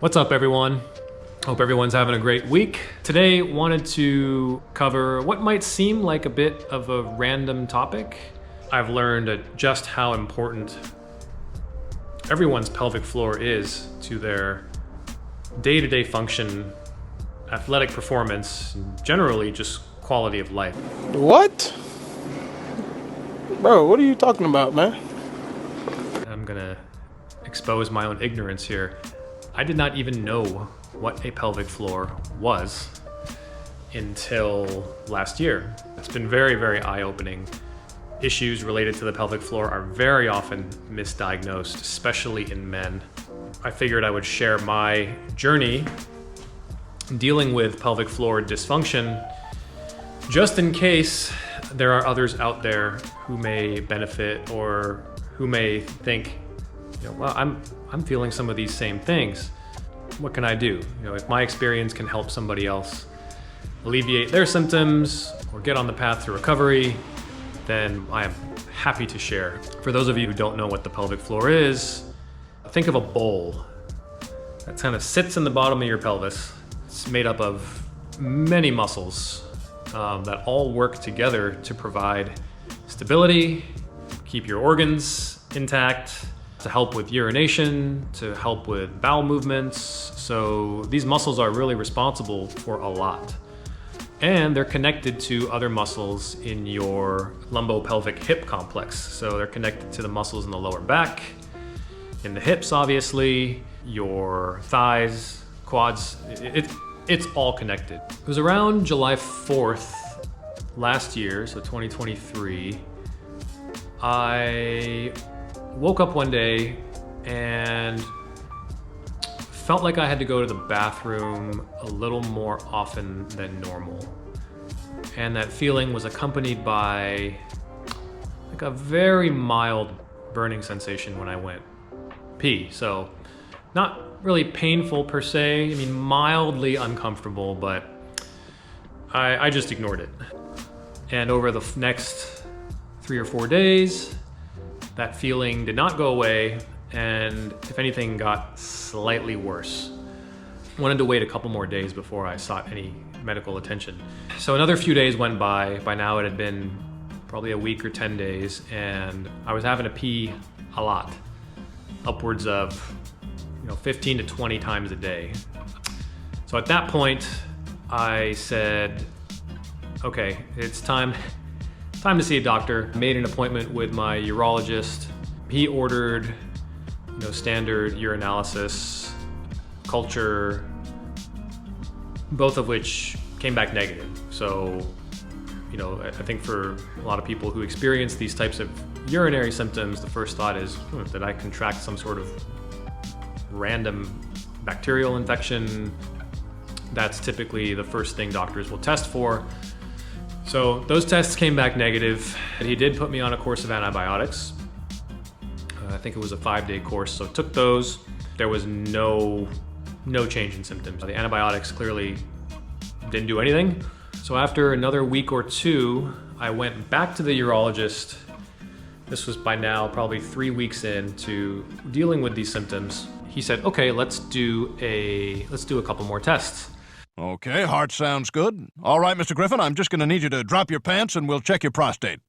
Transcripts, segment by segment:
What's up, everyone? Hope everyone's having a great week. Today, wanted to cover what might seem like a bit of a random topic. I've learned just how important everyone's pelvic floor is to their day-to-day function, athletic performance, and generally just quality of life. What? Bro, what are you talking about, man? I'm gonna expose my own ignorance here. I did not even know what a pelvic floor was until last year. It's been very, very eye-opening. Issues related to the pelvic floor are very often misdiagnosed, especially in men. I figured I would share my journey dealing with pelvic floor dysfunction, just in case there are others out there who may benefit or who may think, well, I'm feeling some of these same things. What can I do? If my experience can help somebody else alleviate their symptoms or get on the path to recovery, then I am happy to share. For those of you who don't know what the pelvic floor is, think of a bowl that kind of sits in the bottom of your pelvis. It's made up of many muscles that all work together to provide stability, keep your organs intact, to help with urination, to help with bowel movements. So these muscles are really responsible for a lot. And they're connected to other muscles in your lumbopelvic hip complex. So they're connected to the muscles in the lower back, in the hips, obviously, your thighs, quads. It's all connected. It was around July 4th last year, so 2023, I woke up one day and felt like I had to go to the bathroom a little more often than normal. And that feeling was accompanied by like a very mild burning sensation when I went pee. So not really painful per se, mildly uncomfortable, but I just ignored it. And over the next 3 or 4 days, that feeling did not go away, and if anything, got slightly worse. Wanted to wait a couple more days before I sought any medical attention. So another few days went by. By now it had been probably a week or 10 days, and I was having to pee a lot, upwards of 15 to 20 times a day. So at that point, I said, okay, it's time to see a doctor. Made an appointment with my urologist. He ordered, standard urinalysis, culture, both of which came back negative. So, I think for a lot of people who experience these types of urinary symptoms, the first thought is, did I contract some sort of random bacterial infection? That's typically the first thing doctors will test for. So those tests came back negative. He did put me on a course of antibiotics. I think it was a 5-day course, so took those. There was no change in symptoms. The antibiotics clearly didn't do anything. So after another week or two, I went back to the urologist. This was by now probably 3 weeks into dealing with these symptoms. He said, okay, let's do a couple more tests. Okay, heart sounds good. All right, Mr. Griffin, I'm just going to need you to drop your pants and we'll check your prostate.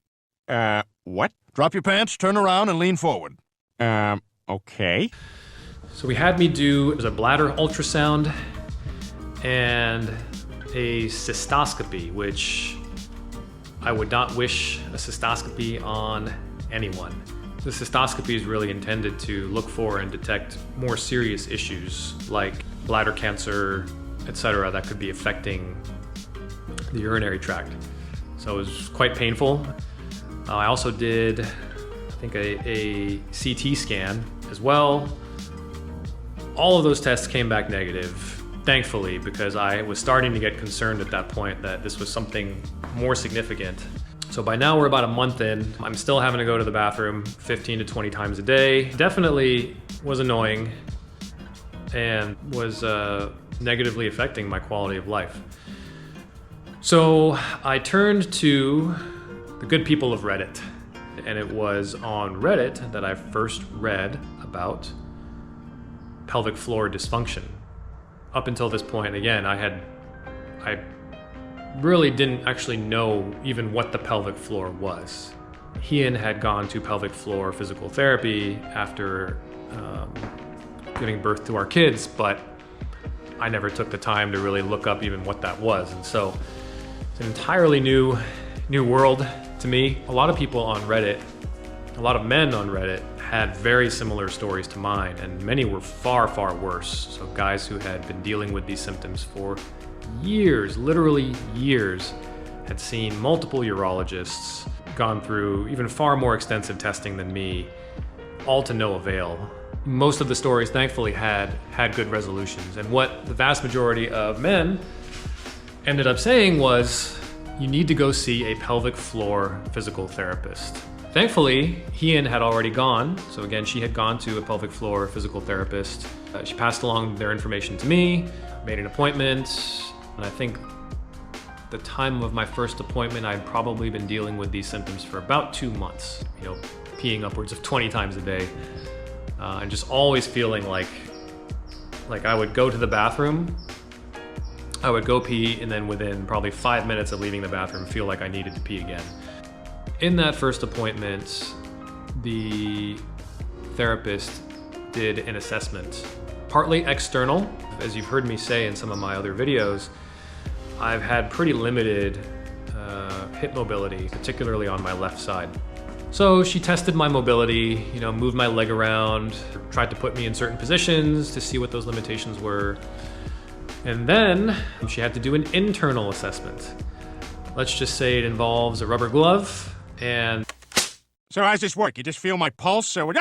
What? Drop your pants, turn around, and lean forward. Okay. So he had me do a bladder ultrasound and a cystoscopy, which I would not wish a cystoscopy on anyone. The cystoscopy is really intended to look for and detect more serious issues like bladder cancer, etc., that could be affecting the urinary tract. So it was quite painful. I also did, I think, a CT scan as well. All of those tests came back negative, thankfully, because I was starting to get concerned at that point that this was something more significant. So by now we're about a month in. I'm still having to go to the bathroom 15 to 20 times a day. Definitely was annoying and was negatively affecting my quality of life. So I turned to the good people of Reddit, and it was on Reddit that I first read about pelvic floor dysfunction. up until this point, again, I really didn't actually know even what the pelvic floor was. Ian had gone to pelvic floor physical therapy after giving birth to our kids, but I never took the time to really look up even what that was. And so it's an entirely new world to me. A lot of people on Reddit, a lot of men on Reddit had very similar stories to mine, and many were far, far worse. So guys who had been dealing with these symptoms for years, literally years, had seen multiple urologists, gone through even far more extensive testing than me, all to no avail. Most of the stories, thankfully, had good resolutions. And what the vast majority of men ended up saying was, you need to go see a pelvic floor physical therapist. Thankfully, Ian had already gone. So again, she had gone to a pelvic floor physical therapist. She passed along their information to me, made an appointment, and I think the time of my first appointment, I'd probably been dealing with these symptoms for about 2 months, peeing upwards of 20 times a day, and just always feeling like I would go to the bathroom, I would go pee, and then within probably 5 minutes of leaving the bathroom, feel like I needed to pee again. In that first appointment, the therapist did an assessment, partly external. As you've heard me say in some of my other videos, I've had pretty limited hip mobility, particularly on my left side. So she tested my mobility, moved my leg around, tried to put me in certain positions to see what those limitations were. And then she had to do an internal assessment. Let's just say it involves a rubber glove and... So how's this work? You just feel my pulse, so it...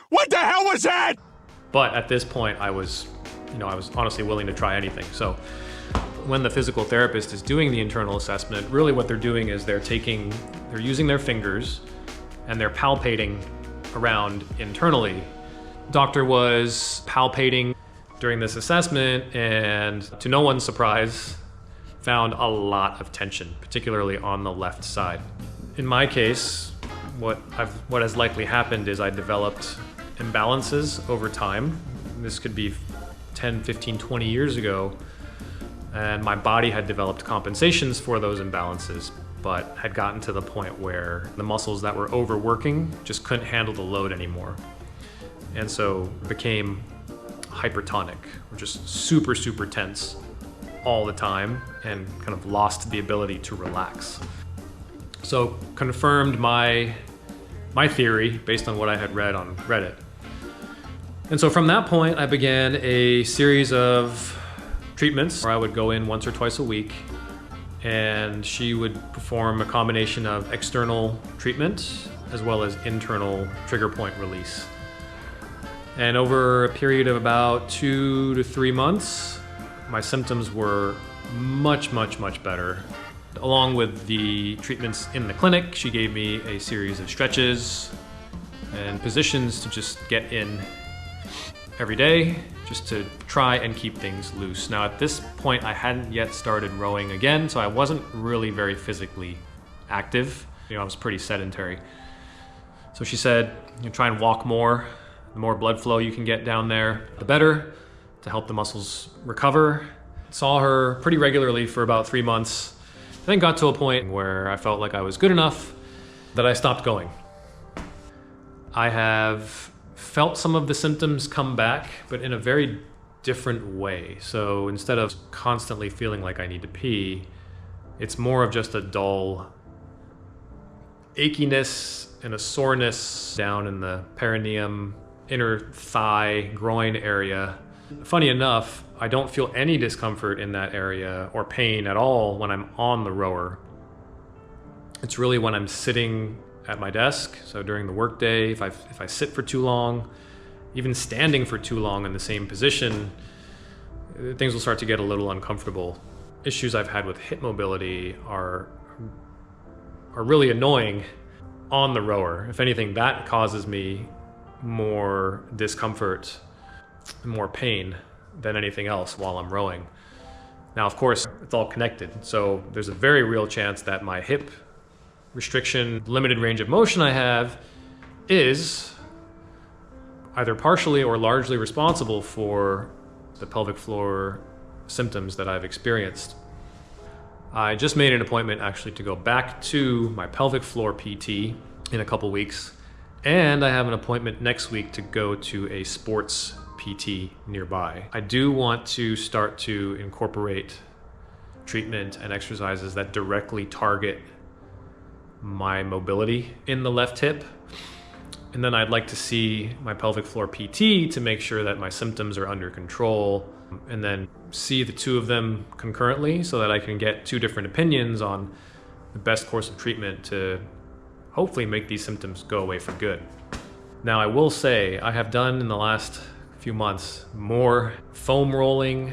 What the hell was that? But at this point, I was honestly willing to try anything. So when the physical therapist is doing the internal assessment, really what they're doing is they're using their fingers and they're palpating around internally. Doctor was palpating during this assessment and, to no one's surprise, found a lot of tension, particularly on the left side. In my case, what has likely happened is I developed imbalances over time. This could be 10, 15, 20 years ago, and my body had developed compensations for those imbalances, but had gotten to the point where the muscles that were overworking just couldn't handle the load anymore. And so became hypertonic, or just super, super tense all the time, and kind of lost the ability to relax. So confirmed my theory based on what I had read on Reddit. And so from that point, I began a series of treatments where I would go in once or twice a week, and she would perform a combination of external treatment as well as internal trigger point release. And over a period of about 2 to 3 months, my symptoms were much, much, much better. Along with the treatments in the clinic, she gave me a series of stretches and positions to just get in every day, just to try and keep things loose. Now at this point, I hadn't yet started rowing again, so I wasn't really very physically active. I was pretty sedentary. So she said, try and walk more. The more blood flow you can get down there, the better, to help the muscles recover. Saw her pretty regularly for about 3 months, then got to a point where I felt like I was good enough that I stopped going. I have felt some of the symptoms come back, but in a very different way. So instead of constantly feeling like I need to pee, it's more of just a dull achiness and a soreness down in the perineum, inner thigh, groin area. Funny enough, I don't feel any discomfort in that area or pain at all when I'm on the rower. It's really when I'm sitting at my desk, so during the workday, if I sit for too long, even standing for too long in the same position, things will start to get a little uncomfortable. Issues I've had with hip mobility are really annoying on the rower. If anything, that causes me more discomfort, more pain than anything else while I'm rowing. Now, of course, it's all connected. So there's a very real chance that my hip restriction, limited range of motion I have, is either partially or largely responsible for the pelvic floor symptoms that I've experienced. I just made an appointment actually to go back to my pelvic floor PT in a couple weeks, and I have an appointment next week to go to a sports PT nearby. I do want to start to incorporate treatment and exercises that directly target my mobility in the left hip. And then I'd like to see my pelvic floor PT to make sure that my symptoms are under control, and then see the two of them concurrently so that I can get two different opinions on the best course of treatment to hopefully make these symptoms go away for good. Now, I will say I have done in the last few months more foam rolling,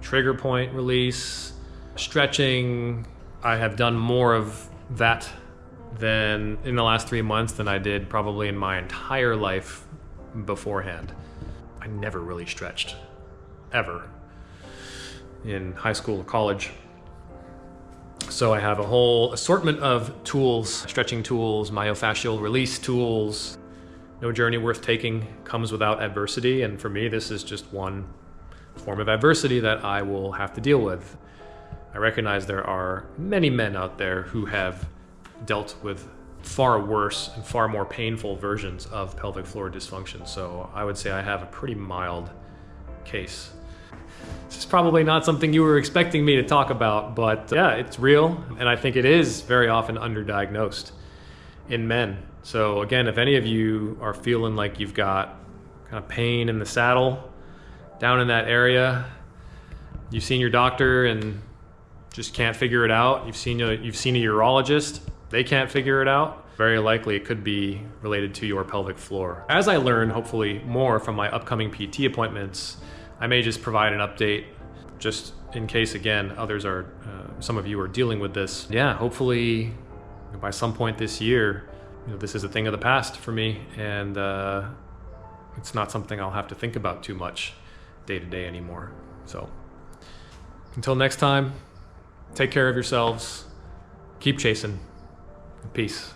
trigger point release, stretching. I have done more of that than in the last 3 months than I did probably in my entire life beforehand. I never really stretched, ever, in high school or college. So I have a whole assortment of tools, stretching tools, myofascial release tools. No journey worth taking comes without adversity, and for me, this is just one form of adversity that I will have to deal with. I recognize there are many men out there who have dealt with far worse and far more painful versions of pelvic floor dysfunction, so I would say I have a pretty mild case. This is probably not something you were expecting me to talk about, but yeah, it's real, and I think it is very often underdiagnosed in men. So again, if any of you are feeling like you've got kind of pain in the saddle down in that area, you've seen your doctor and just can't figure it out, you've seen a urologist, they can't figure it out, very likely it could be related to your pelvic floor. As I learn, hopefully, more from my upcoming PT appointments, I may just provide an update just in case, again, some of you are dealing with this. Yeah, hopefully by some point this year, this is a thing of the past for me, and it's not something I'll have to think about too much day to day anymore. So until next time, take care of yourselves, keep chasing, and peace.